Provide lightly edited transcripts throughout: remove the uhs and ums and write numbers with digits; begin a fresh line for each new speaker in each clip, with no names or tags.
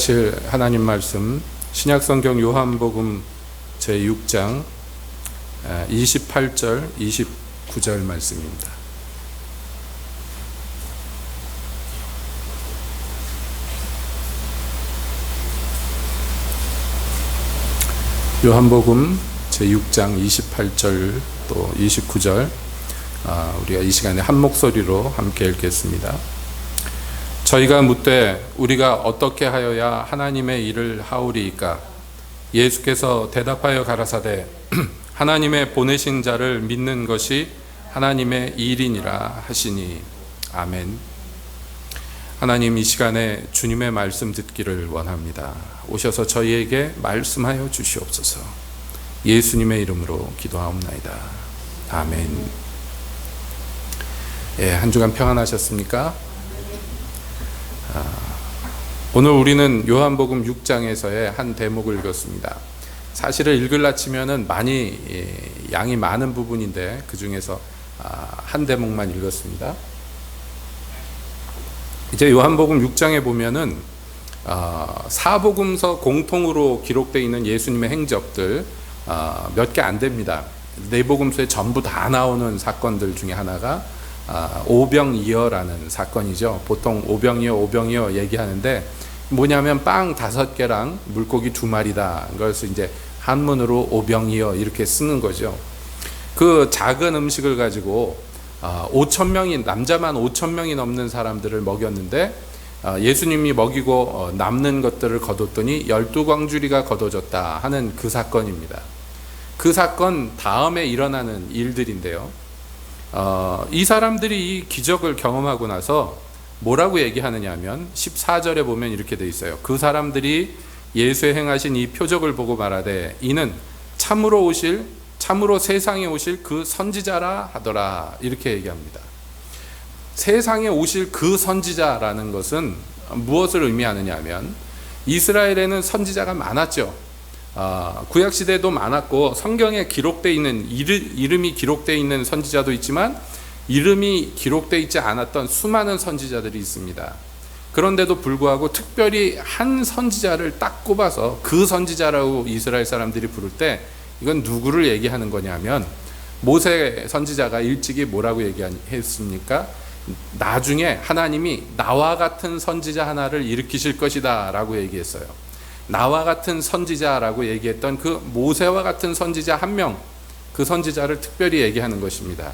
묵상하실 하나님 말씀 신약성경 요한복음 제6장 28절 29절 말씀입니다. 요한복음 제6장 28절 또 29절 우리가 이 시간에 한 목소리로 함께 읽겠습니다. 저희가 묻되 우리가 어떻게 하여야 하나님의 일을 하오리이까? 예수께서 대답하여 가라사대 하나님의 보내신 자를 믿는 것이 하나님의 일이니라 하시니. 아멘. 하나님, 이 시간에 주님의 말씀 듣기를 원합니다. 오셔서 저희에게 말씀하여 주시옵소서. 예수님의 이름으로 기도하옵나이다. 아멘. 한 주간 평안하셨습니까? 오늘 우리는 요한복음 6장에서의 한 대목을 읽었습니다. 사실은 읽으려 치면은 많이 양이 많은 부분인데 그 중에서 한 대목만 읽었습니다. 이제 요한복음 6장에 보면은 사복음서 공통으로 기록되어 있는 예수님의 행적들 몇 개 안 됩니다. 네 복음서에 전부 다 나오는 사건들 중에 하나가 오병이어라는 사건이죠. 보통 오병이어 얘기하는데 뭐냐면 빵 5개랑 물고기 2마리다. 그래서 이제 한문으로 오병이어 이렇게 쓰는 거죠. 그 작은 음식을 가지고 5,000명이 남자만 5,000명이 넘는 사람들을 먹였는데 예수님이 먹이고 남는 것들을 거뒀더니 12광주리가 거둬졌다 하는 그 사건입니다. 그 사건 다음에 일어나는 일들인데요. 이 사람들이 이 기적을 경험하고 나서 뭐라고 얘기하느냐 하면 14절에 보면 이렇게 돼 있어요. 그 사람들이 예수의 행하신 이 표적을 보고 말하되 이는 참으로 세상에 오실 그 선지자라 하더라. 이렇게 얘기합니다. 세상에 오실 그 선지자라는 것은 무엇을 의미하느냐 하면 이스라엘에는 선지자가 많았죠. 구약시대도 많았고 성경에 기록되어 있는 이름이 기록되어 있는 선지자도 있지만 이름이 기록되어 있지 않았던 수많은 선지자들이 있습니다. 그런데도 불구하고 특별히 한 선지자를 딱 꼽아서 그 선지자라고 이스라엘 사람들이 부를 때 이건 누구를 얘기하는 거냐면 모세 선지자가 일찍이 뭐라고 얘기했습니까? 나중에 하나님이 나와 같은 선지자 하나를 일으키실 것이다 라고 얘기했어요. 나와 같은 선지자라고 얘기했던 그 모세와 같은 선지자 한 명, 그 선지자를 특별히 얘기하는 것입니다.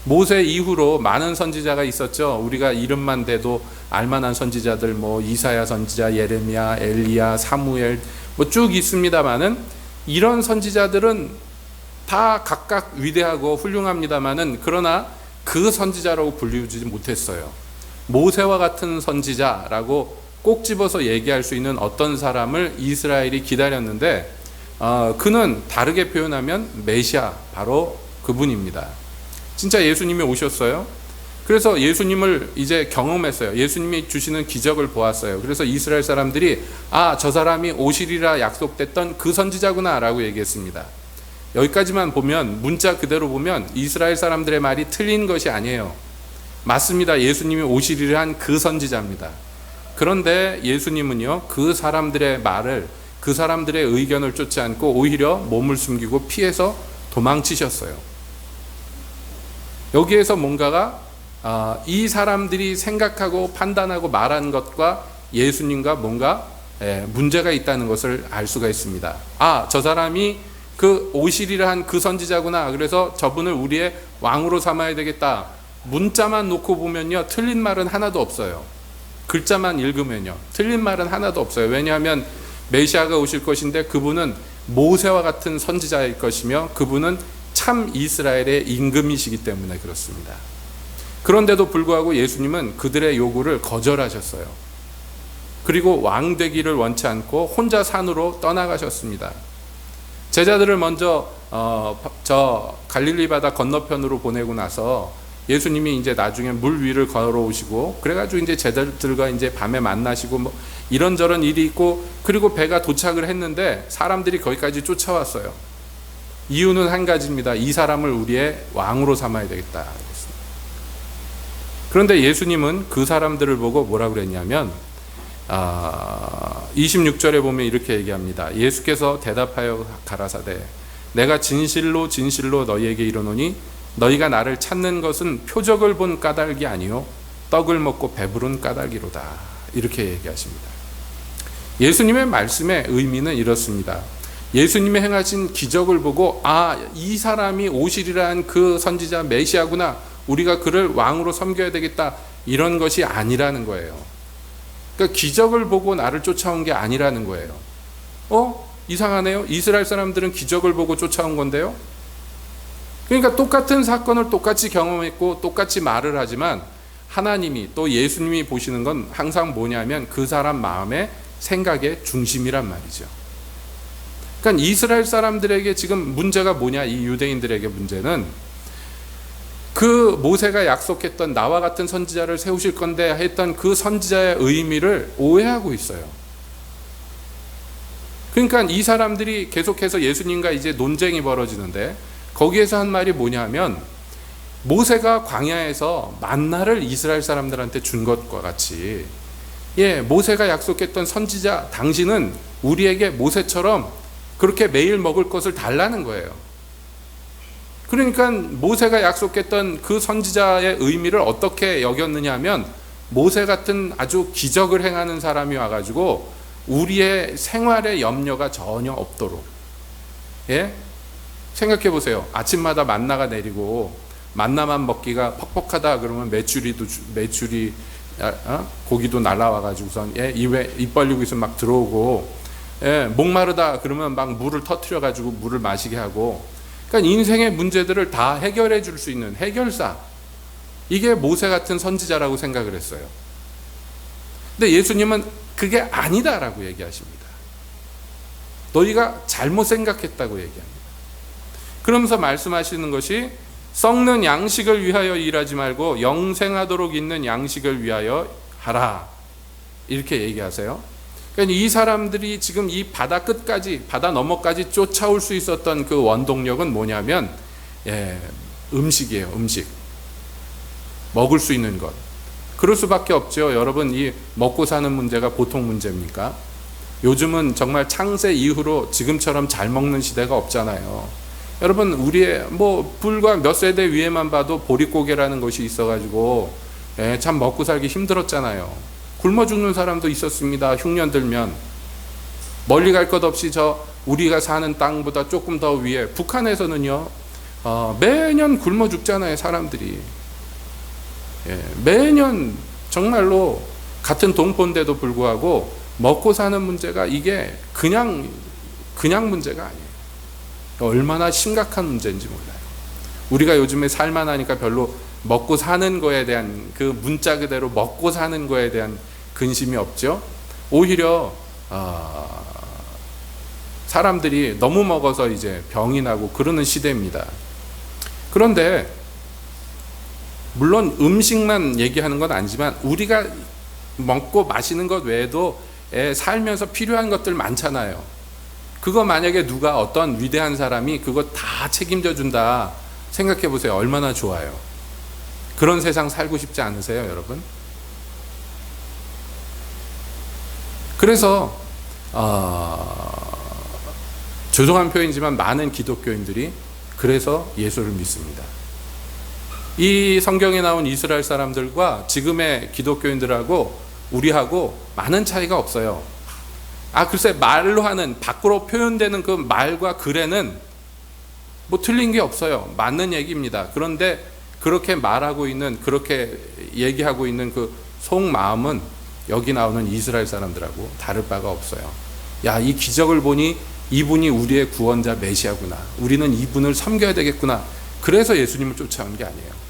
모세 이후로 많은 선지자가 있었죠. 우리가 이름만 대도 알만한 선지자들 뭐 이사야 선지자, 예레미야, 엘리야, 사무엘 뭐 쭉 있습니다만은 이런 선지자들은 다 각각 위대하고 훌륭합니다만은 그러나 그 선지자라고 불리우지 못했어요. 모세와 같은 선지자라고 꼭 집어서 얘기할 수 있는 어떤 사람을 이스라엘이 기다렸는데 그는 다르게 표현하면 메시아, 바로 그분입니다. 진짜 예수님이 오셨어요. 그래서 예수님을 이제 경험했어요. 예수님이 주시는 기적을 보았어요. 그래서 이스라엘 사람들이 저 사람이 오시리라 약속됐던 그 선지자구나 라고 얘기했습니다. 여기까지만 보면 문자 그대로 보면 이스라엘 사람들의 말이 틀린 것이 아니에요. 맞습니다. 예수님이 오시리라 한 그 선지자입니다. 그런데 예수님은요, 그 사람들의 말을, 그 사람들의 의견을 쫓지 않고 오히려 몸을 숨기고 피해서 도망치셨어요. 여기에서 뭔가가 이 사람들이 생각하고 판단하고 말한 것과 예수님과 뭔가 문제가 있다는 것을 알 수가 있습니다. 저 사람이 그 오시리라 한 그 선지자구나. 그래서 저분을 우리의 왕으로 삼아야 되겠다. 문자만 놓고 보면요, 틀린 말은 하나도 없어요. 글자만 읽으면요, 틀린 말은 하나도 없어요. 왜냐하면 메시아가 오실 것인데 그분은 모세와 같은 선지자일 것이며 그분은 참 이스라엘의 임금이시기 때문에 그렇습니다. 그런데도 불구하고 예수님은 그들의 요구를 거절하셨어요. 그리고 왕 되기를 원치 않고 혼자 산으로 떠나가셨습니다. 제자들을 먼저 저 갈릴리 바다 건너편으로 보내고 나서 예수님이 이제 나중에 물 위를 걸어오시고 그래가지고 이제 제자들과 이제 밤에 만나시고 뭐 이런저런 일이 있고 그리고 배가 도착을 했는데 사람들이 거기까지 쫓아왔어요. 이유는 한 가지입니다. 이 사람을 우리의 왕으로 삼아야 되겠다. 그런데 예수님은 그 사람들을 보고 뭐라고 그랬냐면 26절에 보면 이렇게 얘기합니다. 예수께서 대답하여 가라사대 내가 진실로 진실로 너희에게 이르노니 너희가 나를 찾는 것은 표적을 본 까닭이 아니요 떡을 먹고 배부른 까닭이로다. 이렇게 얘기하십니다. 예수님의 말씀의 의미는 이렇습니다. 예수님의 행하신 기적을 보고 이 사람이 오시리라는 그 선지자 메시아구나, 우리가 그를 왕으로 섬겨야 되겠다, 이런 것이 아니라는 거예요. 그러니까 기적을 보고 나를 쫓아온 게 아니라는 거예요. 이상하네요. 이스라엘 사람들은 기적을 보고 쫓아온 건데요. 그러니까 똑같은 사건을 똑같이 경험했고 똑같이 말을 하지만 하나님이 또 예수님이 보시는 건 항상 뭐냐면 그 사람 마음의 생각의 중심이란 말이죠. 그러니까 이스라엘 사람들에게 지금 문제가 뭐냐, 이 유대인들에게 문제는 그 모세가 약속했던 나와 같은 선지자를 세우실 건데 했던 그 선지자의 의미를 오해하고 있어요. 그러니까 이 사람들이 계속해서 예수님과 이제 논쟁이 벌어지는데 거기에서 한 말이 뭐냐면 모세가 광야에서 만나를 이스라엘 사람들한테 준 것과 같이 모세가 약속했던 선지자 당신은 우리에게 모세처럼 그렇게 매일 먹을 것을 달라는 거예요. 그러니까 모세가 약속했던 그 선지자의 의미를 어떻게 여겼느냐 하면 모세 같은 아주 기적을 행하는 사람이 와가지고 우리의 생활에 염려가 전혀 없도록, 생각해 보세요. 아침마다 만나가 내리고 만나만 먹기가 퍽퍽하다 그러면 메추리 고기도 날라와가지고선 입 벌리고 있으면 막 들어오고, 목마르다 그러면 막 물을 터트려 가지고 물을 마시게 하고, 그러니까 인생의 문제들을 다 해결해 줄 수 있는 해결사, 이게 모세 같은 선지자라고 생각을 했어요. 근데 예수님은 그게 아니다라고 얘기하십니다. 너희가 잘못 생각했다고 얘기합니다. 그러면서 말씀하시는 것이 썩는 양식을 위하여 일하지 말고 영생하도록 있는 양식을 위하여 하라, 이렇게 얘기하세요. 그러니까 이 사람들이 지금 이 바다 끝까지, 바다 너머까지 쫓아올 수 있었던 그 원동력은 뭐냐면 음식이에요. 음식, 먹을 수 있는 것. 그럴 수밖에 없죠. 여러분, 이 먹고 사는 문제가 보통 문제입니까? 요즘은 정말 창세 이후로 지금처럼 잘 먹는 시대가 없잖아요. 여러분, 우리의 불과 몇 세대 위에만 봐도 보릿고개라는 것이 있어가지고 참 먹고 살기 힘들었잖아요. 굶어 죽는 사람도 있었습니다. 흉년 들면. 멀리 갈 것 없이 우리가 사는 땅보다 조금 더 위에 북한에서는요, 매년 굶어 죽잖아요, 사람들이. 매년 정말로 같은 동포인데도 불구하고 먹고 사는 문제가 이게 그냥 문제가 아니에요. 얼마나 심각한 문제인지 몰라요. 우리가 요즘에 살만하니까 별로 먹고 사는 거에 대한 그 문자 그대로 먹고 사는 거에 대한 근심이 없죠. 오히려 사람들이 너무 먹어서 이제 병이 나고 그러는 시대입니다. 그런데 물론 음식만 얘기하는 건 아니지만 우리가 먹고 마시는 것 외에도 살면서 필요한 것들 많잖아요. 그거 만약에 누가 어떤 위대한 사람이 그거 다 책임져 준다 생각해 보세요. 얼마나 좋아요. 그런 세상 살고 싶지 않으세요, 여러분? 그래서 죄송한 표현이지만 많은 기독교인들이 그래서 예수를 믿습니다. 이 성경에 나온 이스라엘 사람들과 지금의 기독교인들하고 우리하고 많은 차이가 없어요. 글쎄, 말로 하는, 밖으로 표현되는 그 말과 글에는 틀린 게 없어요. 맞는 얘기입니다. 그런데 그렇게 말하고 있는, 그렇게 얘기하고 있는 그 속마음은 여기 나오는 이스라엘 사람들하고 다를 바가 없어요. 이 기적을 보니 이분이 우리의 구원자 메시아구나. 우리는 이분을 섬겨야 되겠구나. 그래서 예수님을 쫓아온 게 아니에요.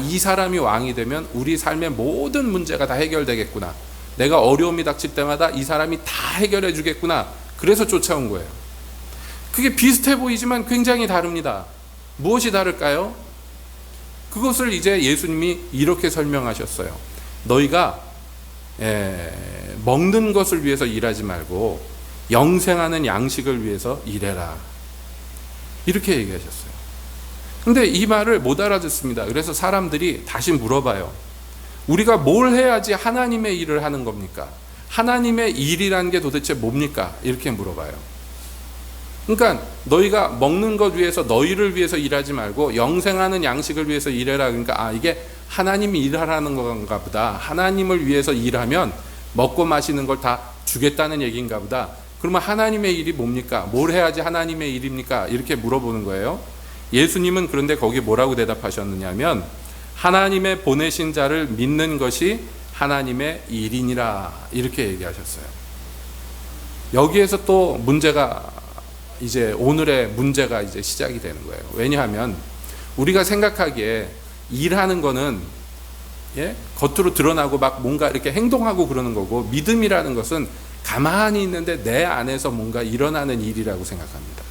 이 사람이 왕이 되면 우리 삶의 모든 문제가 다 해결되겠구나. 내가 어려움이 닥칠 때마다 이 사람이 다 해결해 주겠구나. 그래서 쫓아온 거예요. 그게 비슷해 보이지만 굉장히 다릅니다. 무엇이 다를까요? 그것을 이제 예수님이 이렇게 설명하셨어요. 너희가 먹는 것을 위해서 일하지 말고 영생하는 양식을 위해서 일해라. 이렇게 얘기하셨어요. 근데 이 말을 못 알아듣습니다. 그래서 사람들이 다시 물어봐요. 우리가 뭘 해야지 하나님의 일을 하는 겁니까? 하나님의 일이라는 게 도대체 뭡니까? 이렇게 물어봐요. 그러니까 너희가 먹는 것 위해서 너희를 위해서 일하지 말고 영생하는 양식을 위해서 일해라. 그러니까 이게 하나님이 일하라는 건가 보다. 하나님을 위해서 일하면 먹고 마시는 걸 다 주겠다는 얘기인가 보다. 그러면 하나님의 일이 뭡니까? 뭘 해야지 하나님의 일입니까? 이렇게 물어보는 거예요. 예수님은 그런데 거기 뭐라고 대답하셨느냐면 하나님의 보내신 자를 믿는 것이 하나님의 일이니라 이렇게 얘기하셨어요. 여기에서 또 문제가 이제 오늘의 문제가 이제 시작이 되는 거예요. 왜냐하면 우리가 생각하기에 일하는 거는 겉으로 드러나고 막 뭔가 이렇게 행동하고 그러는 거고 믿음이라는 것은 가만히 있는데 내 안에서 뭔가 일어나는 일이라고 생각합니다.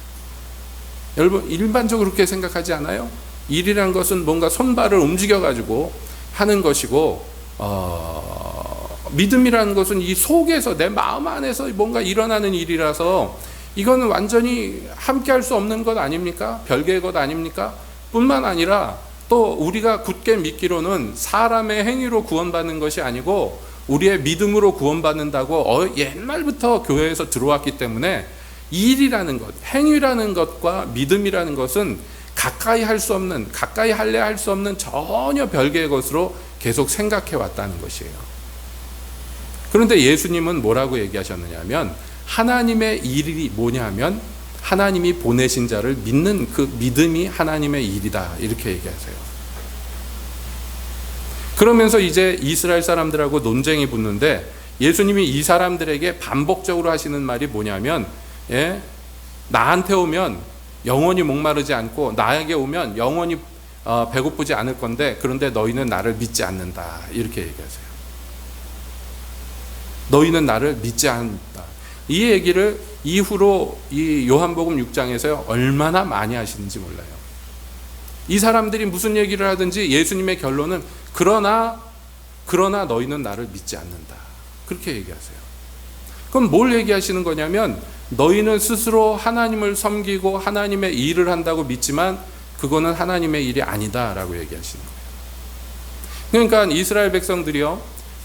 여러분 일반적으로 그렇게 생각하지 않아요? 일이라는 것은 뭔가 손발을 움직여 가지고 하는 것이고 믿음이라는 것은 이 속에서 내 마음 안에서 뭔가 일어나는 일이라서 이거는 완전히 함께 할 수 없는 것 아닙니까? 별개의 것 아닙니까? 뿐만 아니라 또 우리가 굳게 믿기로는 사람의 행위로 구원받는 것이 아니고 우리의 믿음으로 구원받는다고 옛날부터 교회에서 들어왔기 때문에 일이라는 것, 행위라는 것과 믿음이라는 것은 가까이 할 수 없는, 가까이 할래 할 수 없는 전혀 별개의 것으로 계속 생각해 왔다는 것이에요. 그런데 예수님은 뭐라고 얘기하셨느냐면 하나님의 일이 뭐냐면 하나님이 보내신 자를 믿는 그 믿음이 하나님의 일이다 이렇게 얘기하세요. 그러면서 이제 이스라엘 사람들하고 논쟁이 붙는데 예수님이 이 사람들에게 반복적으로 하시는 말이 뭐냐면 나한테 오면 영원히 목마르지 않고 나에게 오면 영원히 배고프지 않을 건데 그런데 너희는 나를 믿지 않는다 이렇게 얘기하세요. 너희는 나를 믿지 않는다. 이 얘기를 이후로 이 요한복음 6장에서 얼마나 많이 하시는지 몰라요. 이 사람들이 무슨 얘기를 하든지 예수님의 결론은 그러나 너희는 나를 믿지 않는다 그렇게 얘기하세요. 그럼 뭘 얘기하시는 거냐면 너희는 스스로 하나님을 섬기고 하나님의 일을 한다고 믿지만 그거는 하나님의 일이 아니다 라고 얘기하시는 거예요. 그러니까 이스라엘 백성들이요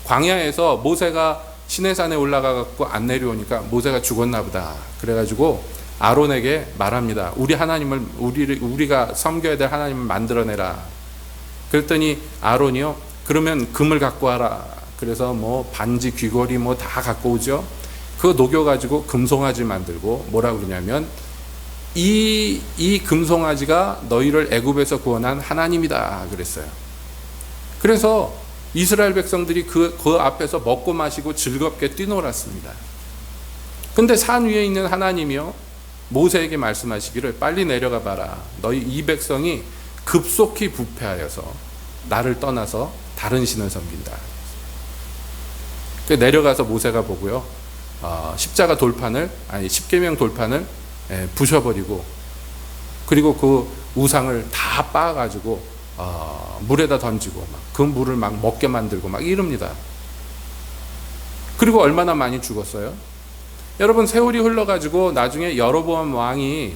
광야에서 모세가 시내산에 올라가 갖고 안 내려오니까 모세가 죽었나 보다 그래가지고 아론에게 말합니다. 우리가 섬겨야 될 하나님을 만들어내라. 그랬더니 아론이요 그러면 금을 갖고 와라. 그래서 뭐 반지 귀걸이 뭐 다 갖고 오죠. 그거 녹여가지고 금송아지 만들고 뭐라 그러냐면 이 금송아지가 너희를 애굽에서 구원한 하나님이다 그랬어요. 그래서 이스라엘 백성들이 그 앞에서 먹고 마시고 즐겁게 뛰놀았습니다. 근데 산 위에 있는 하나님이요 모세에게 말씀하시기를 빨리 내려가 봐라. 너희 이 백성이 급속히 부패하여서 나를 떠나서 다른 신을 섬긴다. 내려가서 모세가 보고요 십자가 돌판을 십계명 돌판을 부셔버리고 그리고 그 우상을 다 빻아가지고 물에다 던지고 그 물을 막 먹게 만들고 막 이럽니다. 그리고 얼마나 많이 죽었어요? 여러분 세월이 흘러가지고 나중에 여로보암 왕이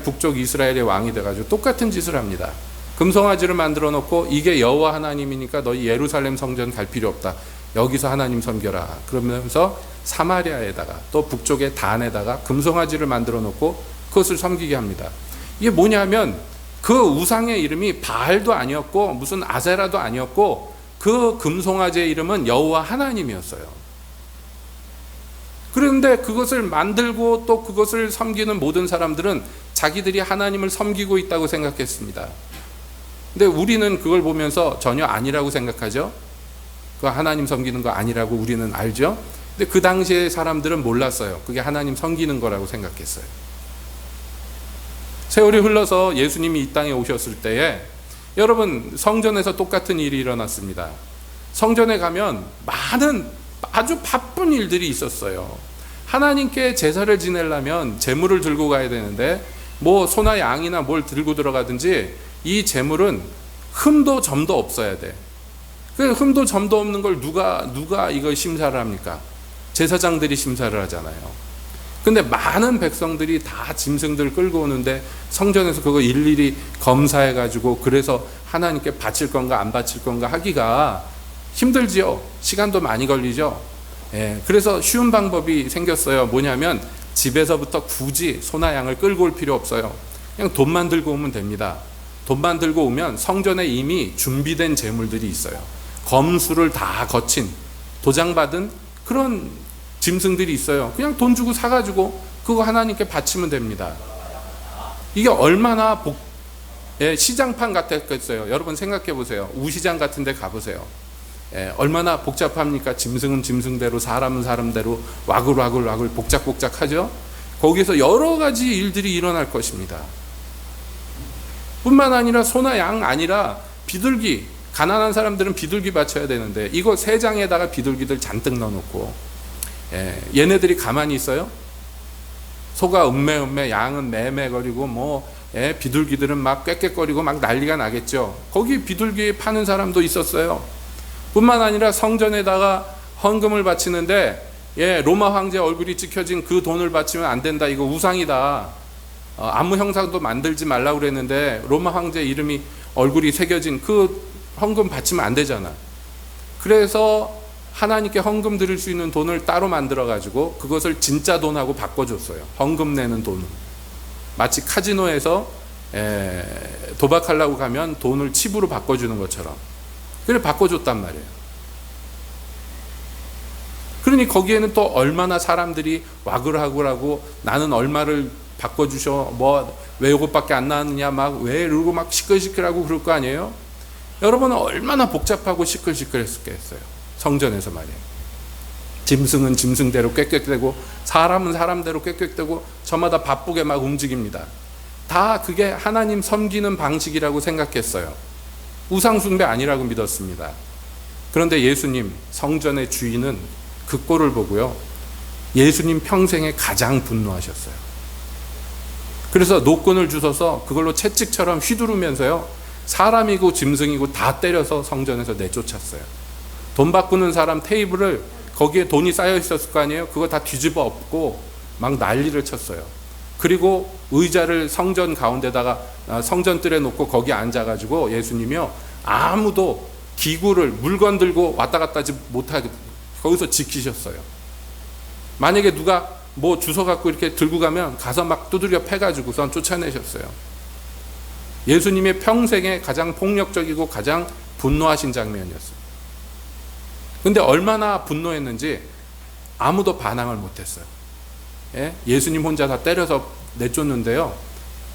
북쪽 이스라엘의 왕이 돼가지고 똑같은 짓을 합니다. 금송아지를 만들어 놓고 이게 여호와 하나님이니까 너희 예루살렘 성전 갈 필요 없다. 여기서 하나님 섬겨라. 그러면서 사마리아에다가 또 북쪽의 단에다가 금송아지를 만들어 놓고 그것을 섬기게 합니다. 이게 뭐냐면 그 우상의 이름이 바알도 아니었고 무슨 아세라도 아니었고 그 금송아지의 이름은 여호와 하나님이었어요. 그런데 그것을 만들고 또 그것을 섬기는 모든 사람들은 자기들이 하나님을 섬기고 있다고 생각했습니다. 근데 우리는 그걸 보면서 전혀 아니라고 생각하죠. 그 하나님 섬기는 거 아니라고 우리는 알죠. 근데 그 당시에 사람들은 몰랐어요. 그게 하나님 섬기는 거라고 생각했어요. 세월이 흘러서 예수님이 이 땅에 오셨을 때에 여러분 성전에서 똑같은 일이 일어났습니다. 성전에 가면 많은 아주 바쁜 일들이 있었어요. 하나님께 제사를 지내려면 제물을 들고 가야 되는데 뭐 소나 양이나 뭘 들고 들어가든지 이 제물은 흠도 점도 없어야 돼. 그 흠도 점도 없는 걸 누가 이걸 심사를 합니까? 제사장들이 심사를 하잖아요. 근데 많은 백성들이 다 짐승들 끌고 오는데 성전에서 그거 일일이 검사해가지고 그래서 하나님께 바칠 건가 안 바칠 건가 하기가 힘들지요. 시간도 많이 걸리죠. 그래서 쉬운 방법이 생겼어요. 뭐냐면 집에서부터 굳이 소나 양을 끌고 올 필요 없어요. 그냥 돈만 들고 오면 됩니다. 돈만 들고 오면 성전에 이미 준비된 제물들이 있어요. 검수를 다 거친 도장받은 그런 짐승들이 있어요. 그냥 돈 주고 사가지고 그거 하나님께 바치면 됩니다. 이게 얼마나 시장판 같았겠어요. 여러분 생각해 보세요. 우시장 같은 데 가보세요. 얼마나 복잡합니까? 짐승은 짐승대로, 사람은 사람대로 와글와글 복작복작하죠. 거기서 여러 가지 일들이 일어날 것입니다. 뿐만 아니라 소나 양 아니라 비둘기, 가난한 사람들은 비둘기 바쳐야 되는데 이거 3장에다가 비둘기들 잔뜩 넣어놓고 얘네들이 가만히 있어요? 소가 음매음매, 양은 매매거리고 비둘기들은 막 꽥꽥거리고 막 난리가 나겠죠. 거기 비둘기 파는 사람도 있었어요. 뿐만 아니라 성전에다가 헌금을 바치는데 로마 황제 얼굴이 찍혀진 그 돈을 바치면 안 된다. 이거 우상이다. 아무 형상도 만들지 말라고 그랬는데 로마 황제 이름이 얼굴이 새겨진 그 헌금 바치면 안 되잖아. 그래서 하나님께 헌금 드릴 수 있는 돈을 따로 만들어 가지고 그것을 진짜 돈하고 바꿔줬어요. 헌금 내는 돈을. 마치 카지노에서 도박하려고 가면 돈을 칩으로 바꿔주는 것처럼. 그래 바꿔줬단 말이에요. 그러니 거기에는 또 얼마나 사람들이 와글와글하고 나는 얼마를 바꿔주셔, 왜 이것밖에 안 나왔느냐, 이러고 막 시끌시끌하고 그럴 거 아니에요? 여러분은 얼마나 복잡하고 시끌시끌했겠어요. 성전에서 말이에요. 짐승은 짐승대로 꽥꽥대고 사람은 사람대로 꽥꽥대고 저마다 바쁘게 막 움직입니다. 다 그게 하나님 섬기는 방식이라고 생각했어요. 우상숭배 아니라고 믿었습니다. 그런데 예수님 성전의 주인은 그 꼴을 보고요, 예수님 평생에 가장 분노하셨어요. 그래서 노끈을 주셔서 그걸로 채찍처럼 휘두르면서요, 사람이고 짐승이고 다 때려서 성전에서 내쫓았어요. 돈 바꾸는 사람 테이블을, 거기에 돈이 쌓여 있었을 거 아니에요? 그거 다 뒤집어 엎고 막 난리를 쳤어요. 그리고 의자를 성전 가운데다가 성전뜰에 놓고 거기 앉아가지고 예수님이요, 아무도 기구를 물건 들고 왔다 갔다 하지 못하게 거기서 지키셨어요. 만약에 누가 주워 갖고 이렇게 들고 가면 가서 막 두드려 패가지고선 쫓아내셨어요. 예수님의 평생에 가장 폭력적이고 가장 분노하신 장면이었어요. 근데 얼마나 분노했는지 아무도 반항을 못했어요. 예수님 혼자 다 때려서 내쫓는데요,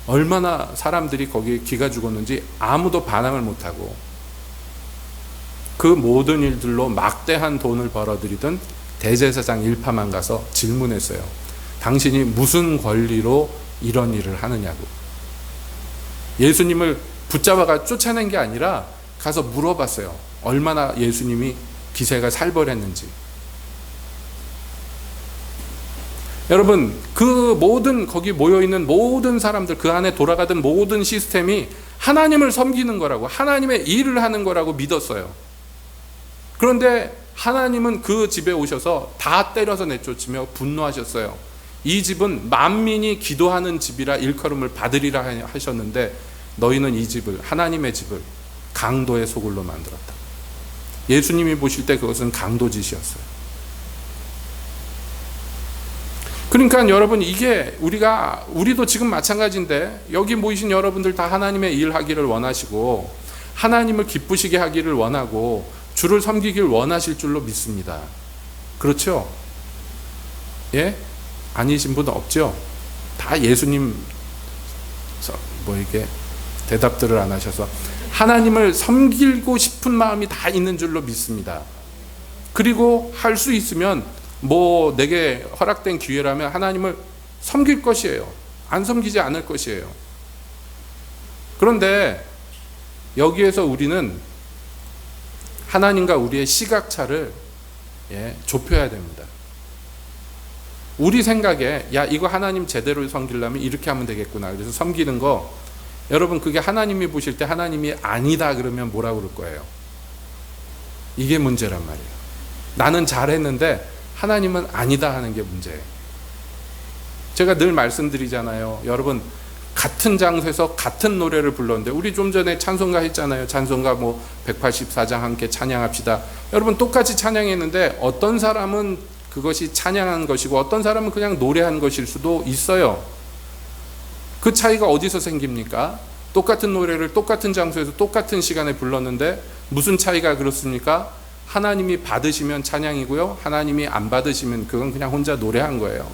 얼마나 사람들이 거기에 기가 죽었는지 아무도 반항을 못하고 그 모든 일들로 막대한 돈을 벌어들이던 대제사장 일파만 가서 질문했어요. 당신이 무슨 권리로 이런 일을 하느냐고. 예수님을 붙잡아가 쫓아낸 게 아니라 가서 물어봤어요. 얼마나 예수님이 기세가 살벌했는지. 여러분, 그 모든 거기 모여있는 모든 사람들, 그 안에 돌아가던 모든 시스템이 하나님을 섬기는 거라고, 하나님의 일을 하는 거라고 믿었어요. 그런데 하나님은 그 집에 오셔서 다 때려서 내쫓으며 분노하셨어요. 이 집은 만민이 기도하는 집이라 일컬음을 받으리라 하셨는데 너희는 이 집을, 하나님의 집을 강도의 소굴로 만들었다. 예수님이 보실 때 그것은 강도짓이었어요. 그러니까 여러분, 이게 우리도 지금 마찬가지인데, 여기 모이신 여러분들 다 하나님의 일 하기를 원하시고 하나님을 기쁘시게 하기를 원하고 주를 섬기길 원하실 줄로 믿습니다. 그렇죠? 예? 아니신 분 없죠? 다 예수님 이게 대답들을 안 하셔서 하나님을 섬기고 싶은 마음이 다 있는 줄로 믿습니다. 그리고 할 수 있으면 내게 허락된 기회라면 하나님을 섬길 것이에요. 안 섬기지 않을 것이에요. 그런데 여기에서 우리는 하나님과 우리의 시각차를 좁혀야 됩니다. 우리 생각에 이거 하나님 제대로 섬기려면 이렇게 하면 되겠구나. 그래서 섬기는 거, 여러분 그게 하나님이 보실 때 하나님이 아니다 그러면 뭐라고 그럴 거예요? 이게 문제란 말이에요. 나는 잘했는데 하나님은 아니다 하는 게 문제예요. 제가 늘 말씀드리잖아요. 여러분, 같은 장소에서 같은 노래를 불렀는데, 우리 좀 전에 찬송가 했잖아요. 찬송가 184장 함께 찬양합시다. 여러분 똑같이 찬양했는데 어떤 사람은 그것이 찬양한 것이고 어떤 사람은 그냥 노래한 것일 수도 있어요. 그 차이가 어디서 생깁니까? 똑같은 노래를 똑같은 장소에서 똑같은 시간에 불렀는데 무슨 차이가 그렇습니까? 하나님이 받으시면 찬양이고요, 하나님이 안 받으시면 그건 그냥 혼자 노래한 거예요.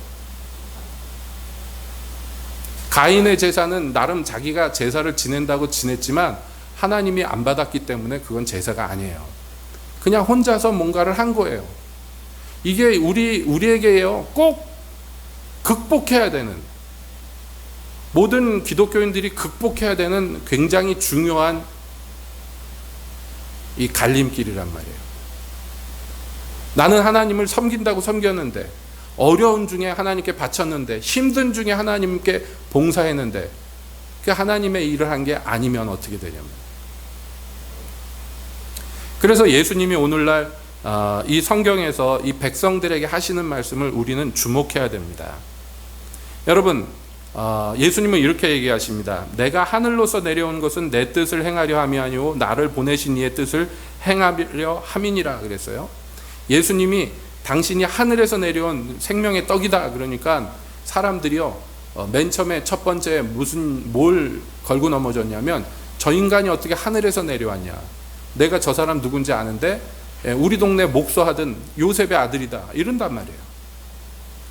가인의 제사는 나름 자기가 제사를 지낸다고 지냈지만 하나님이 안 받았기 때문에 그건 제사가 아니에요. 그냥 혼자서 뭔가를 한 거예요. 이게 우리에게요, 꼭 극복해야 되는, 모든 기독교인들이 극복해야 되는 굉장히 중요한 이 갈림길이란 말이에요. 나는 하나님을 섬긴다고 섬겼는데, 어려운 중에 하나님께 바쳤는데, 힘든 중에 하나님께 봉사했는데, 그 하나님의 일을 한 게 아니면 어떻게 되냐면, 그래서 예수님이 오늘날 이 성경에서 이 백성들에게 하시는 말씀을 우리는 주목해야 됩니다. 여러분, 예수님은 이렇게 얘기하십니다. 내가 하늘로서 내려온 것은 내 뜻을 행하려 함이 아니오 나를 보내신 이의 뜻을 행하려 함이니라 그랬어요. 예수님이 당신이 하늘에서 내려온 생명의 떡이다 그러니까 사람들이요, 맨 처음에 첫 번째 뭘 걸고 넘어졌냐면, 저 인간이 어떻게 하늘에서 내려왔냐, 내가 저 사람 누군지 아는데 우리 동네 목수하던 요셉의 아들이다 이런단 말이에요.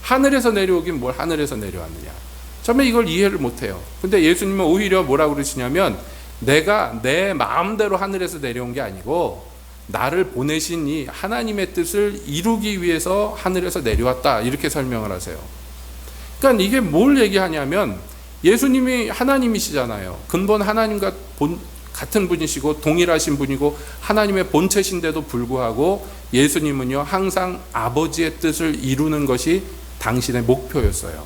하늘에서 내려오긴 뭘 하늘에서 내려왔느냐, 처음에 이걸 이해를 못해요. 근데 예수님은 오히려 뭐라고 그러시냐면, 내가 내 마음대로 하늘에서 내려온 게 아니고 나를 보내신 이 하나님의 뜻을 이루기 위해서 하늘에서 내려왔다, 이렇게 설명을 하세요. 그러니까 이게 뭘 얘기하냐면, 예수님이 하나님이시잖아요. 근본 하나님과 같은 분이시고 동일하신 분이고 하나님의 본체신데도 불구하고 예수님은요, 항상 아버지의 뜻을 이루는 것이 당신의 목표였어요.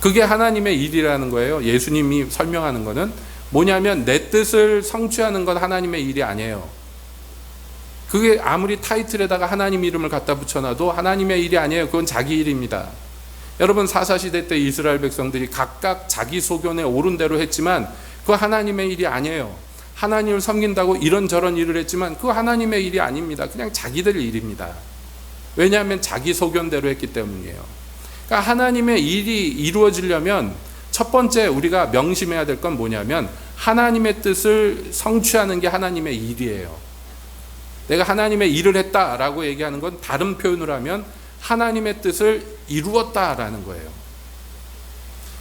그게 하나님의 일이라는 거예요. 예수님이 설명하는 거는 뭐냐면, 내 뜻을 성취하는 건 하나님의 일이 아니에요. 그게 아무리 타이틀에다가 하나님 이름을 갖다 붙여놔도 하나님의 일이 아니에요. 그건 자기 일입니다. 여러분, 사사시대 때 이스라엘 백성들이 각각 자기 소견에 옳은 대로 했지만 그거 하나님의 일이 아니에요. 하나님을 섬긴다고 이런저런 일을 했지만 그거 하나님의 일이 아닙니다. 그냥 자기들 일입니다. 왜냐하면 자기 소견대로 했기 때문이에요. 그러니까 하나님의 일이 이루어지려면 첫 번째 우리가 명심해야 될 건 뭐냐면, 하나님의 뜻을 성취하는 게 하나님의 일이에요. 내가 하나님의 일을 했다라고 얘기하는 건 다른 표현으로 하면 하나님의 뜻을 이루었다라는 거예요.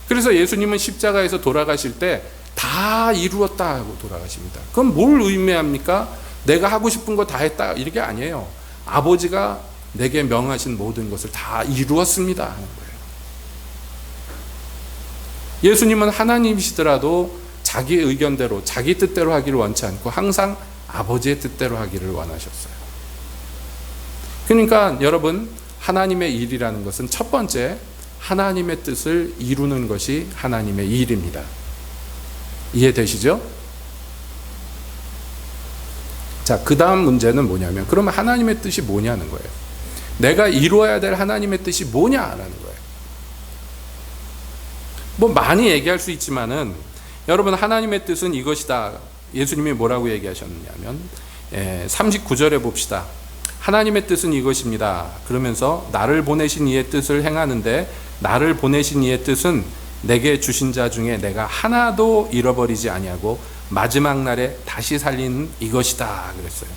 그래서 예수님은 십자가에서 돌아가실 때 다 이루었다 하고 돌아가십니다. 그건 뭘 의미합니까? 내가 하고 싶은 거 다 했다 이게 아니에요. 아버지가 내게 명하신 모든 것을 다 이루었습니다 하는 거예요. 예수님은 하나님이시더라도 자기 의견대로 자기 뜻대로 하기를 원치 않고 항상 아버지의 뜻대로 하기를 원하셨어요. 그러니까 여러분, 하나님의 일이라는 것은 첫 번째 하나님의 뜻을 이루는 것이 하나님의 일입니다. 이해되시죠? 자, 그 다음 문제는 뭐냐면, 그러면 하나님의 뜻이 뭐냐는 거예요. 내가 이루어야 될 하나님의 뜻이 뭐냐라는 거예요. 많이 얘기할 수 있지만은, 여러분, 하나님의 뜻은 이것이다. 예수님이 뭐라고 얘기하셨냐면 39절에 봅시다. 하나님의 뜻은 이것입니다. 그러면서 나를 보내신 이의 뜻을 행하는데, 나를 보내신 이의 뜻은 내게 주신 자 중에 내가 하나도 잃어버리지 아니하고 마지막 날에 다시 살리는 이것이다 그랬어요.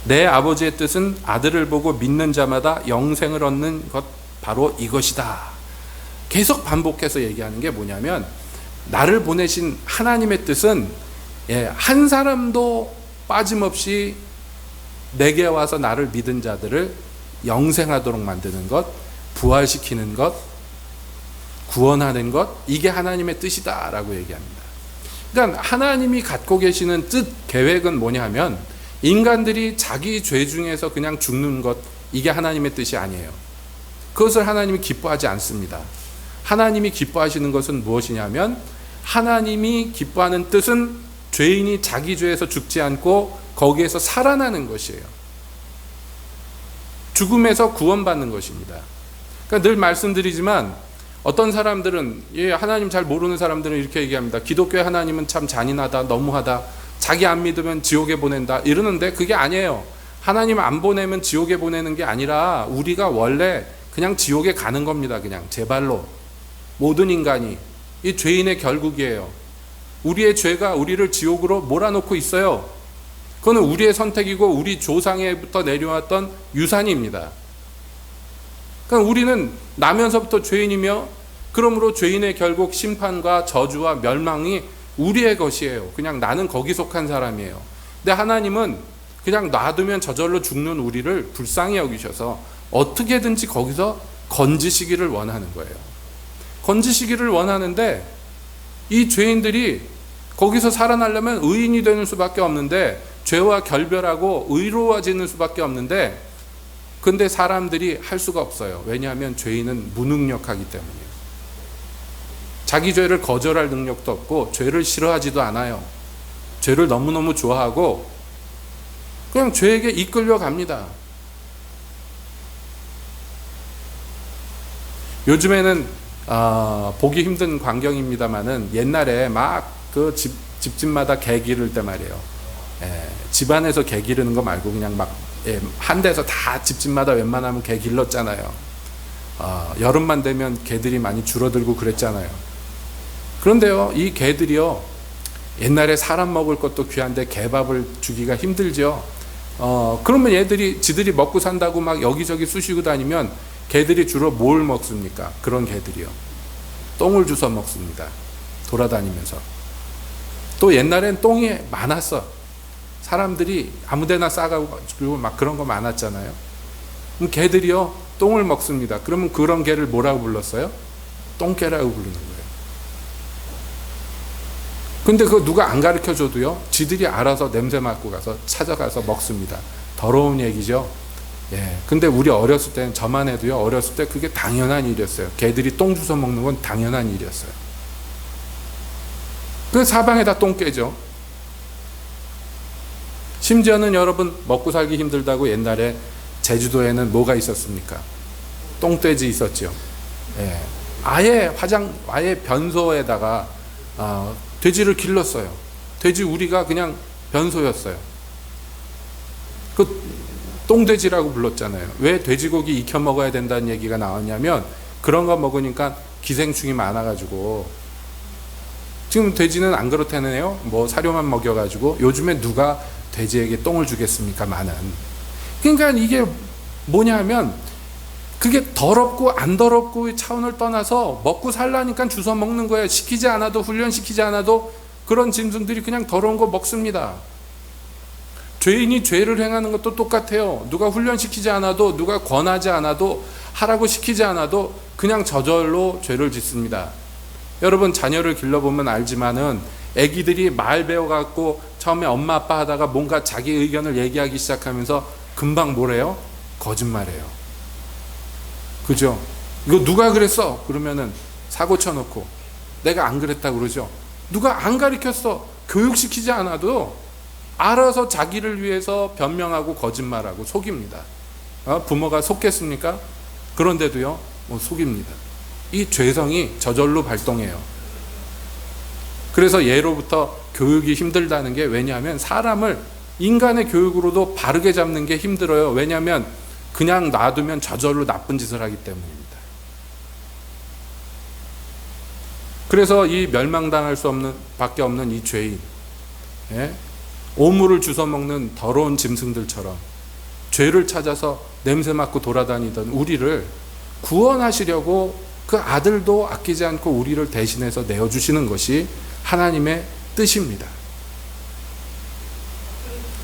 내 아버지의 뜻은 아들을 보고 믿는 자마다 영생을 얻는 것, 바로 이것이다. 계속 반복해서 얘기하는 게 뭐냐면, 나를 보내신 하나님의 뜻은 한 사람도 빠짐없이 내게 와서 나를 믿은 자들을 영생하도록 만드는 것, 부활시키는 것, 구원하는 것, 이게 하나님의 뜻이다 라고 얘기합니다. 그러니까 하나님이 갖고 계시는 뜻, 계획은 뭐냐 하면, 인간들이 자기 죄 중에서 그냥 죽는 것, 이게 하나님의 뜻이 아니에요. 그것을 하나님이 기뻐하지 않습니다. 하나님이 기뻐하시는 것은 무엇이냐면, 하나님이 기뻐하는 뜻은 죄인이 자기 죄에서 죽지 않고 거기에서 살아나는 것이에요. 죽음에서 구원받는 것입니다. 그러니까 늘 말씀드리지만, 어떤 사람들은, 하나님 잘 모르는 사람들은 이렇게 얘기합니다. 기독교의 하나님은 참 잔인하다, 너무하다, 자기 안 믿으면 지옥에 보낸다 이러는데, 그게 아니에요. 하나님 안 보내면 지옥에 보내는 게 아니라 우리가 원래 그냥 지옥에 가는 겁니다. 그냥 제 발로. 모든 인간이 이 죄인의 결국이에요. 우리의 죄가 우리를 지옥으로 몰아놓고 있어요. 그거는 우리의 선택이고 우리 조상에부터 내려왔던 유산입니다. 그러니까 우리는 나면서부터 죄인이며, 그러므로 죄인의 결국 심판과 저주와 멸망이 우리의 것이에요. 그냥 나는 거기 속한 사람이에요. 근데 하나님은 그냥 놔두면 저절로 죽는 우리를 불쌍히 여기셔서 어떻게든지 거기서 건지시기를 원하는 거예요. 건지시기를 원하는데, 이 죄인들이 거기서 살아나려면 의인이 되는 수밖에 없는데, 죄와 결별하고 의로워지는 수밖에 없는데, 근데 사람들이 할 수가 없어요. 왜냐하면 죄인은 무능력하기 때문이에요. 자기 죄를 거절할 능력도 없고 죄를 싫어하지도 않아요. 죄를 너무너무 좋아하고 그냥 죄에게 이끌려 갑니다. 요즘에는 보기 힘든 광경입니다만은, 옛날에 막 그 집집마다 개 기를 때 말이에요. 집안에서 개 기르는 거 말고 그냥 막 한 데서 다 집집마다 웬만하면 개 길렀잖아요. 여름만 되면 개들이 많이 줄어들고 그랬잖아요. 그런데요, 이 개들이요, 옛날에 사람 먹을 것도 귀한데 개밥을 주기가 힘들죠. 그러면 얘들이 지들이 먹고 산다고 막 여기저기 쑤시고 다니면 개들이 주로 뭘 먹습니까? 그런 개들이요, 똥을 주워 먹습니다. 돌아다니면서. 또 옛날엔 똥이 많았어. 사람들이 아무데나 싸가지고 막 그런 거 많았잖아요. 그럼 개들이요, 똥을 먹습니다. 그러면 그런 개를 뭐라고 불렀어요? 똥개라고 부르는 거예요. 근데 그거 누가 안 가르쳐 줘도요, 지들이 알아서 냄새 맡고 가서 찾아가서 먹습니다. 더러운 얘기죠. 근데 우리 어렸을 때는, 저만 해도요, 어렸을 때 그게 당연한 일이었어요. 개들이 똥 주워 먹는 건 당연한 일이었어요. 그 사방에다 똥개죠. 심지어는 여러분, 먹고 살기 힘들다고 옛날에 제주도에는 뭐가 있었습니까? 똥돼지 있었죠. 아예 변소에다가 돼지를 길렀어요. 돼지 우리가 그냥 변소였어요. 그 똥돼지라고 불렀잖아요. 왜 돼지고기 익혀 먹어야 된다는 얘기가 나왔냐면, 그런 거 먹으니까 기생충이 많아가지고. 지금 돼지는 안 그렇다네요. 뭐 사료만 먹여가지고. 요즘에 누가 돼지에게 똥을 주겠습니까? 많은. 그러니까 이게 뭐냐면, 그게 더럽고 안 더럽고의 차원을 떠나서 먹고 살라니까 주워 먹는 거예요. 시키지 않아도, 훈련시키지 않아도 그런 짐승들이 그냥 더러운 거 먹습니다. 죄인이 죄를 행하는 것도 똑같아요. 누가 훈련시키지 않아도, 누가 권하지 않아도, 하라고 시키지 않아도 그냥 저절로 죄를 짓습니다. 여러분, 자녀를 길러보면 알지만은, 애기들이 말 배워갖고 처음에 엄마 아빠 하다가 뭔가 자기 의견을 얘기하기 시작하면서 금방 뭐래요? 거짓말해요. 그죠? 이거 누가 그랬어? 그러면은 사고 쳐놓고 내가 안 그랬다 그러죠. 누가 안 가르쳤어? 교육시키지 않아도 알아서 자기를 위해서 변명하고 거짓말하고 속입니다. 부모가 속겠습니까? 그런데도요, 속입니다. 이 죄성이 저절로 발동해요. 그래서 예로부터 교육이 힘들다는 게, 왜냐하면 사람을 인간의 교육으로도 바르게 잡는 게 힘들어요. 왜냐하면 그냥 놔두면 저절로 나쁜 짓을 하기 때문입니다. 그래서 이 멸망당할 수 없는 밖에 없는 이 죄인, 오물을 주워 먹는 더러운 짐승들처럼 죄를 찾아서 냄새 맡고 돌아다니던 우리를 구원하시려고 그 아들도 아끼지 않고 우리를 대신해서 내어주시는 것이 하나님의 뜻입니다.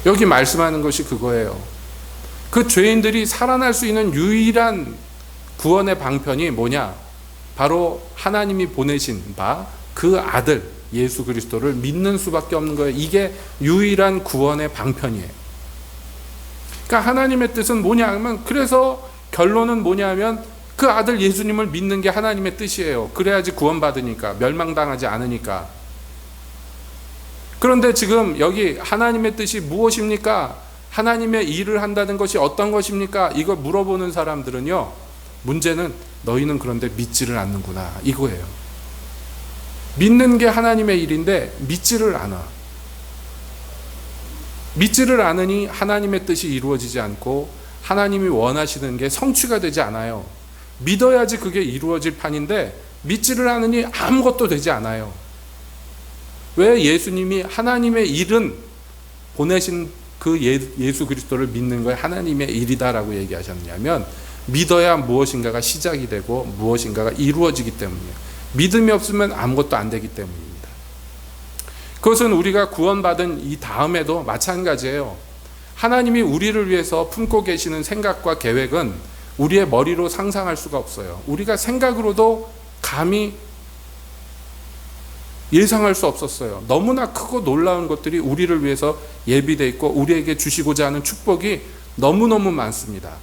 여기 말씀하는 것이 그거예요. 그 죄인들이 살아날 수 있는 유일한 구원의 방편이 뭐냐? 바로 하나님이 보내신 바 그 아들 예수 그리스도를 믿는 수밖에 없는 거예요. 이게 유일한 구원의 방편이에요. 그러니까 하나님의 뜻은 뭐냐 하면, 그래서 결론은 뭐냐 하면, 그 아들 예수님을 믿는 게 하나님의 뜻이에요. 그래야지 구원받으니까, 멸망당하지 않으니까. 그런데 지금 여기 하나님의 뜻이 무엇입니까? 하나님의 일을 한다는 것이 어떤 것입니까? 이거 물어보는 사람들은요, 문제는 너희는 그런데 믿지를 않는구나, 이거예요. 믿는 게 하나님의 일인데 믿지를 않아. 믿지를 않으니 하나님의 뜻이 이루어지지 않고 하나님이 원하시는 게 성취가 되지 않아요. 믿어야지 그게 이루어질 판인데 믿지를 않으니 아무것도 되지 않아요. 왜 예수님이 하나님의 일은 보내신 그 예수 그리스도를 믿는 거에 하나님의 일이다라고 얘기하셨냐면, 믿어야 무엇인가가 시작이 되고 무엇인가가 이루어지기 때문이에요. 믿음이 없으면 아무것도 안 되기 때문입니다. 그것은 우리가 구원받은 이 다음에도 마찬가지예요. 하나님이 우리를 위해서 품고 계시는 생각과 계획은 우리의 머리로 상상할 수가 없어요. 우리가 생각으로도 감히 예상할 수 없었어요. 너무나 크고 놀라운 것들이 우리를 위해서 예비되어 있고 우리에게 주시고자 하는 축복이 너무너무 많습니다.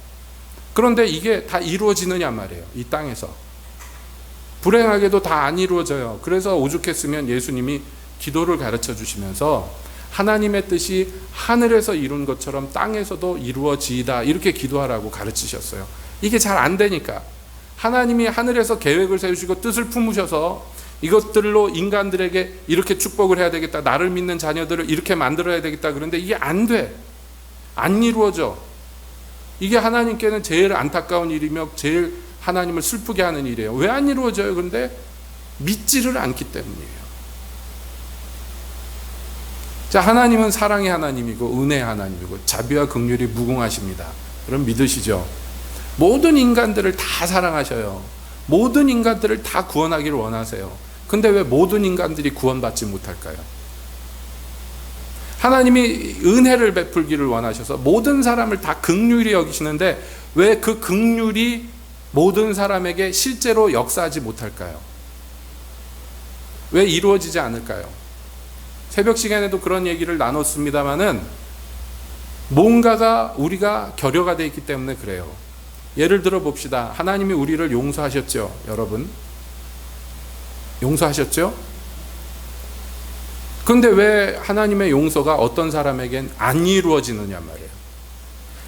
그런데 이게 다 이루어지느냐 말이에요. 이 땅에서. 불행하게도 다 안 이루어져요. 그래서 오죽했으면 예수님이 기도를 가르쳐 주시면서 하나님의 뜻이 하늘에서 이룬 것처럼 땅에서도 이루어지이다, 이렇게 기도하라고 가르치셨어요. 이게 잘 안 되니까 하나님이 하늘에서 계획을 세우시고 뜻을 품으셔서 이것들로 인간들에게 이렇게 축복을 해야 되겠다, 나를 믿는 자녀들을 이렇게 만들어야 되겠다, 그런데 이게 안 돼. 안 이루어져. 이게 하나님께는 제일 안타까운 일이며 제일 하나님을 슬프게 하는 일이에요. 왜 안 이루어져요? 그런데 믿지를 않기 때문이에요. 자, 하나님은 사랑의 하나님이고 은혜의 하나님이고 자비와 긍휼이 무궁하십니다. 그럼 믿으시죠? 모든 인간들을 다 사랑하셔요. 모든 인간들을 다 구원하기를 원하세요. 근데 왜 모든 인간들이 구원받지 못할까요? 하나님이 은혜를 베풀기를 원하셔서 모든 사람을 다 긍휼히 여기시는데 왜 그 긍휼이 모든 사람에게 실제로 역사하지 못할까요? 왜 이루어지지 않을까요? 새벽 시간에도 그런 얘기를 나눴습니다마는 뭔가가 우리가 결여가 되어 있기 때문에 그래요. 예를 들어 봅시다. 하나님이 우리를 용서하셨죠, 여러분? 용서하셨죠? 그런데 왜 하나님의 용서가 어떤 사람에겐 안 이루어지느냐 말이에요.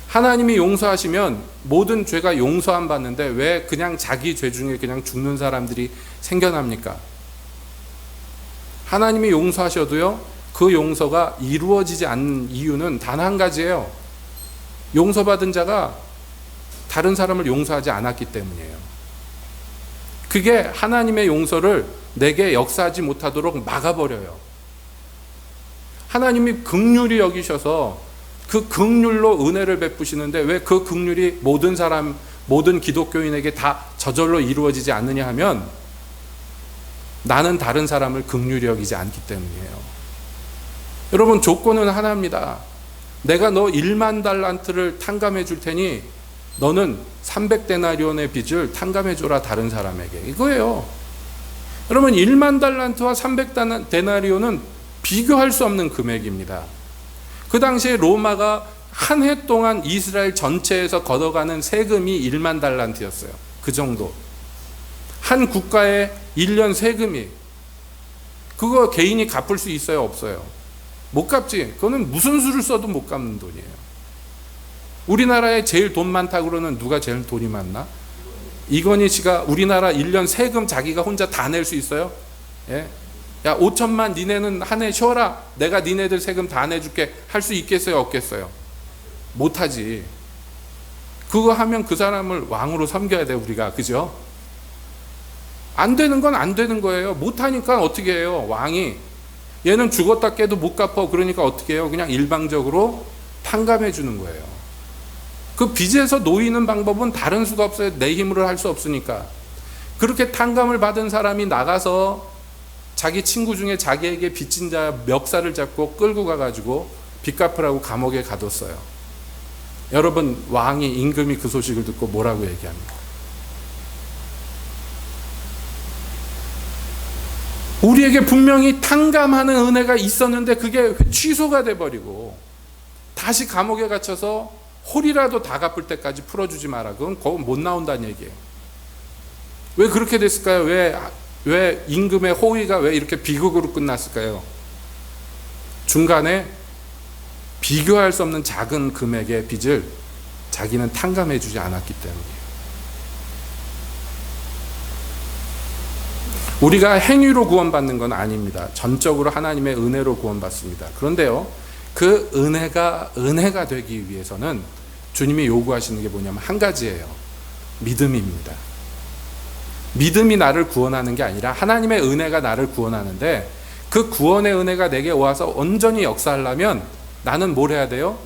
하나님이 용서하시면 모든 죄가 용서안 받는데 왜 그냥 자기 죄 중에 그냥 죽는 사람들이 생겨납니까? 하나님이 용서하셔도요, 그 용서가 이루어지지 않는 이유는 단 한 가지예요. 용서받은 자가 다른 사람을 용서하지 않았기 때문이에요. 그게 하나님의 용서를 내게 역사하지 못하도록 막아버려요. 하나님이 긍휼히 여기셔서 그 긍휼로 은혜를 베푸시는데 왜 그 긍휼이 모든 사람, 모든 기독교인에게 다 저절로 이루어지지 않느냐 하면 나는 다른 사람을 긍휼히 여기지 않기 때문이에요. 여러분, 조건은 하나입니다. 내가 너 1만 달란트를 탕감해 줄 테니 너는 300데나리온의 빚을 탕감해 줘라, 다른 사람에게. 이거예요. 여러분, 1만 달란트와 300데나리온은 비교할 수 없는 금액입니다. 그 당시에 로마가 한 해 동안 이스라엘 전체에서 걷어가는 세금이 1만 달란트였어요. 그 정도. 한 국가의 1년 세금이. 그거 개인이 갚을 수 있어요, 없어요? 못 갚지. 그거는 무슨 수를 써도 못 갚는 돈이에요. 우리나라에 제일 돈 많다 그러는 누가 제일 돈이 많나? 이건희 씨가 우리나라 1년 세금 자기가 혼자 다 낼 수 있어요? 예? 야, 5천만 니네는 한 해 쉬어라, 내가 니네들 세금 다 내줄게, 할 수 있겠어요, 없겠어요? 못하지. 그거 하면 그 사람을 왕으로 섬겨야 돼, 우리가. 그죠? 안 되는 건 안 되는 거예요. 못하니까 어떻게 해요? 왕이 얘는 죽었다 깨도 못 갚아. 그러니까 어떻게 해요? 그냥 일방적으로 탕감해 주는 거예요. 그 빚에서 놓이는 방법은 다른 수가 없어요. 내 힘으로 할 수 없으니까. 그렇게 탕감을 받은 사람이 나가서 자기 친구 중에 자기에게 빚진 자 멱살을 잡고 끌고 가가지고 빚 갚으라고 감옥에 가뒀어요. 여러분, 왕이, 임금이 그 소식을 듣고 뭐라고 얘기합니까? 우리에게 분명히 탕감하는 은혜가 있었는데 그게 취소가 돼버리고 다시 감옥에 갇혀서 홀이라도 다 갚을 때까지 풀어주지 마라. 그건 못 나온다는 얘기예요. 왜 그렇게 됐을까요? 왜 임금의 호의가 왜 이렇게 비극으로 끝났을까요? 중간에 비교할 수 없는 작은 금액의 빚을 자기는 탕감해 주지 않았기 때문이에요. 우리가 행위로 구원받는 건 아닙니다. 전적으로 하나님의 은혜로 구원받습니다. 그런데요, 그 은혜가 되기 위해서는 주님이 요구하시는 게 뭐냐면 한 가지예요. 믿음입니다. 믿음이 나를 구원하는 게 아니라 하나님의 은혜가 나를 구원하는데, 그 구원의 은혜가 내게 와서 온전히 역사하려면 나는 뭘 해야 돼요?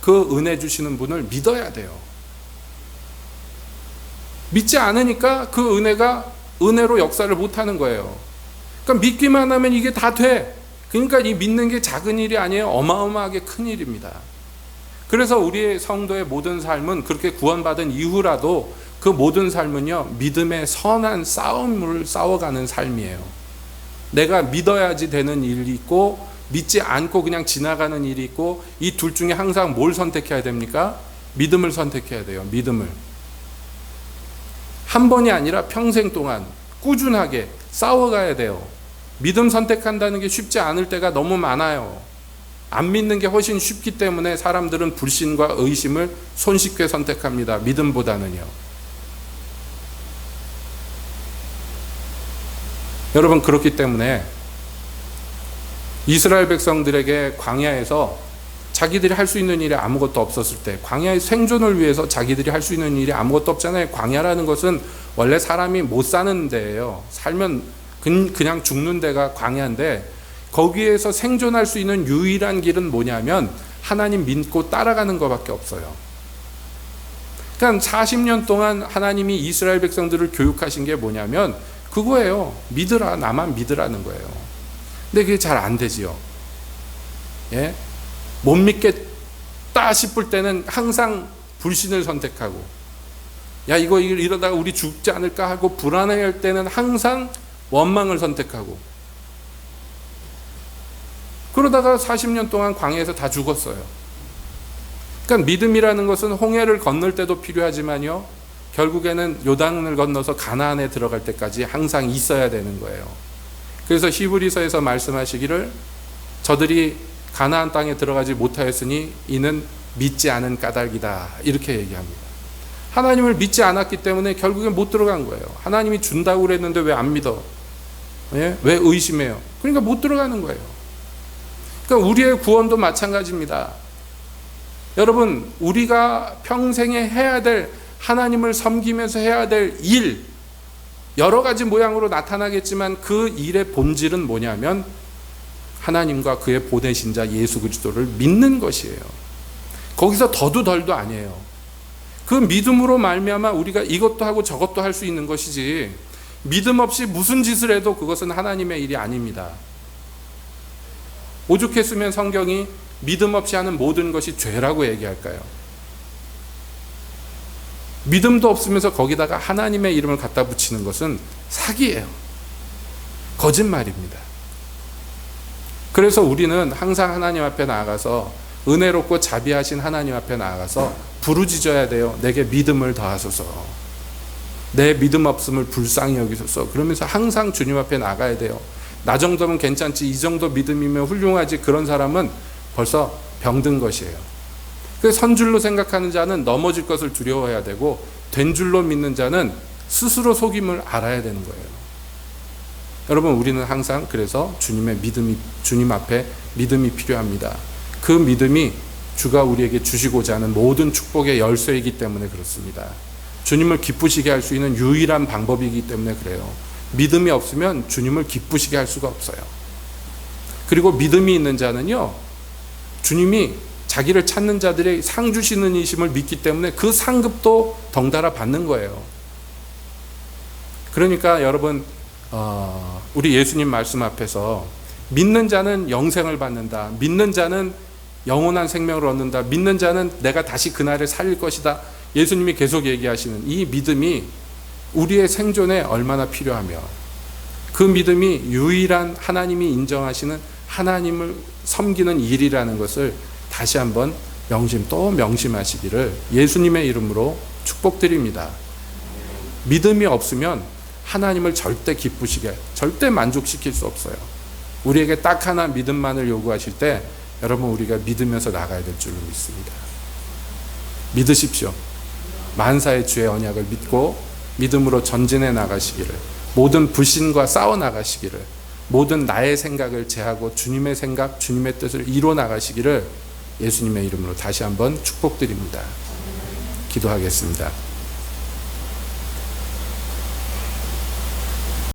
그 은혜 주시는 분을 믿어야 돼요. 믿지 않으니까 그 은혜가 은혜로 역사를 못하는 거예요. 그러니까 믿기만 하면 이게 다 돼. 그러니까 이 믿는 게 작은 일이 아니에요. 어마어마하게 큰 일입니다. 그래서 우리의 성도의 모든 삶은, 그렇게 구원받은 이후라도 그 모든 삶은요, 믿음의 선한 싸움을 싸워가는 삶이에요. 내가 믿어야지 되는 일이 있고 믿지 않고 그냥 지나가는 일이 있고, 이 둘 중에 항상 뭘 선택해야 됩니까? 믿음을 선택해야 돼요. 믿음을. 한 번이 아니라 평생 동안 꾸준하게 싸워가야 돼요. 믿음 선택한다는 게 쉽지 않을 때가 너무 많아요. 안 믿는 게 훨씬 쉽기 때문에 사람들은 불신과 의심을 손쉽게 선택합니다. 믿음보다는요. 여러분, 그렇기 때문에 이스라엘 백성들에게 광야에서 자기들이 할 수 있는 일이 아무것도 없었을 때, 광야의 생존을 위해서 자기들이 할 수 있는 일이 아무것도 없잖아요. 광야라는 것은 원래 사람이 못 사는 데예요. 살면 그냥 죽는 데가 광야인데, 거기에서 생존할 수 있는 유일한 길은 뭐냐면 하나님 믿고 따라가는 것밖에 없어요. 그러니까 40년 동안 하나님이 이스라엘 백성들을 교육하신 게 뭐냐면 그거예요. 믿으라, 나만 믿으라는 거예요. 근데 그게 잘 안 되지요. 예? 못 믿겠다 싶을 때는 항상 불신을 선택하고, 야, 이러다가 우리 죽지 않을까 하고 불안해할 때는 항상 원망을 선택하고, 그러다가 40년 동안 광야에서 다 죽었어요. 그러니까 믿음이라는 것은 홍해를 건널 때도 필요하지만요, 결국에는 요단을 건너서 가나안에 들어갈 때까지 항상 있어야 되는 거예요. 그래서 히브리서에서 말씀하시기를, 저들이 가나안 땅에 들어가지 못하였으니 이는 믿지 않은 까닭이다, 이렇게 얘기합니다. 하나님을 믿지 않았기 때문에 결국엔 못 들어간 거예요. 하나님이 준다고 그랬는데 왜 안 믿어? 예? 왜 의심해요? 그러니까 못 들어가는 거예요. 그러니까 우리의 구원도 마찬가지입니다. 여러분, 우리가 평생에 해야 될, 하나님을 섬기면서 해야 될 일, 여러 가지 모양으로 나타나겠지만 그 일의 본질은 뭐냐면 하나님과 그의 보내신 자 예수 그리스도를 믿는 것이에요. 거기서 더도 덜도 아니에요. 그 믿음으로 말미암아 우리가 이것도 하고 저것도 할 수 있는 것이지, 믿음 없이 무슨 짓을 해도 그것은 하나님의 일이 아닙니다. 오죽했으면 성경이 믿음 없이 하는 모든 것이 죄라고 얘기할까요? 믿음도 없으면서 거기다가 하나님의 이름을 갖다 붙이는 것은 사기예요. 거짓말입니다. 그래서 우리는 항상 하나님 앞에 나아가서, 은혜롭고 자비하신 하나님 앞에 나아가서 부르짖어야 돼요. 내게 믿음을 더하소서. 내 믿음 없음을 불쌍히 여기소서. 그러면서 항상 주님 앞에 나가야 돼요. 나 정도면 괜찮지, 이 정도 믿음이면 훌륭하지, 그런 사람은 벌써 병든 것이에요. 그래서 선줄로 생각하는 자는 넘어질 것을 두려워해야 되고, 된 줄로 믿는 자는 스스로 속임을 알아야 되는 거예요. 여러분, 우리는 항상 그래서 주님 앞에 믿음이 필요합니다. 그 믿음이 주가 우리에게 주시고자 하는 모든 축복의 열쇠이기 때문에 그렇습니다. 주님을 기쁘시게 할 수 있는 유일한 방법이기 때문에 그래요. 믿음이 없으면 주님을 기쁘시게 할 수가 없어요. 그리고 믿음이 있는 자는요, 주님이 자기를 찾는 자들의 상 주시는 이심을 믿기 때문에 그 상급도 덩달아 받는 거예요. 그러니까 여러분, 우리 예수님 말씀 앞에서 믿는 자는 영생을 받는다, 믿는 자는 영원한 생명을 얻는다, 믿는 자는 내가 다시 그날을 살릴 것이다, 예수님이 계속 얘기하시는 이 믿음이 우리의 생존에 얼마나 필요하며, 그 믿음이 유일한 하나님이 인정하시는 하나님을 섬기는 일이라는 것을 다시 한번 또 명심하시기를 예수님의 이름으로 축복드립니다. 믿음이 없으면 하나님을 절대 기쁘시게, 절대 만족시킬 수 없어요. 우리에게 딱 하나 믿음만을 요구하실 때 여러분, 우리가 믿으면서 나가야 될 줄로 믿습니다. 믿으십시오. 만사의 주의 언약을 믿고 믿음으로 전진해 나가시기를, 모든 불신과 싸워 나가시기를, 모든 나의 생각을 제하고 주님의 생각, 주님의 뜻을 이루어 나가시기를 예수님의 이름으로 다시 한번 축복드립니다. 기도하겠습니다.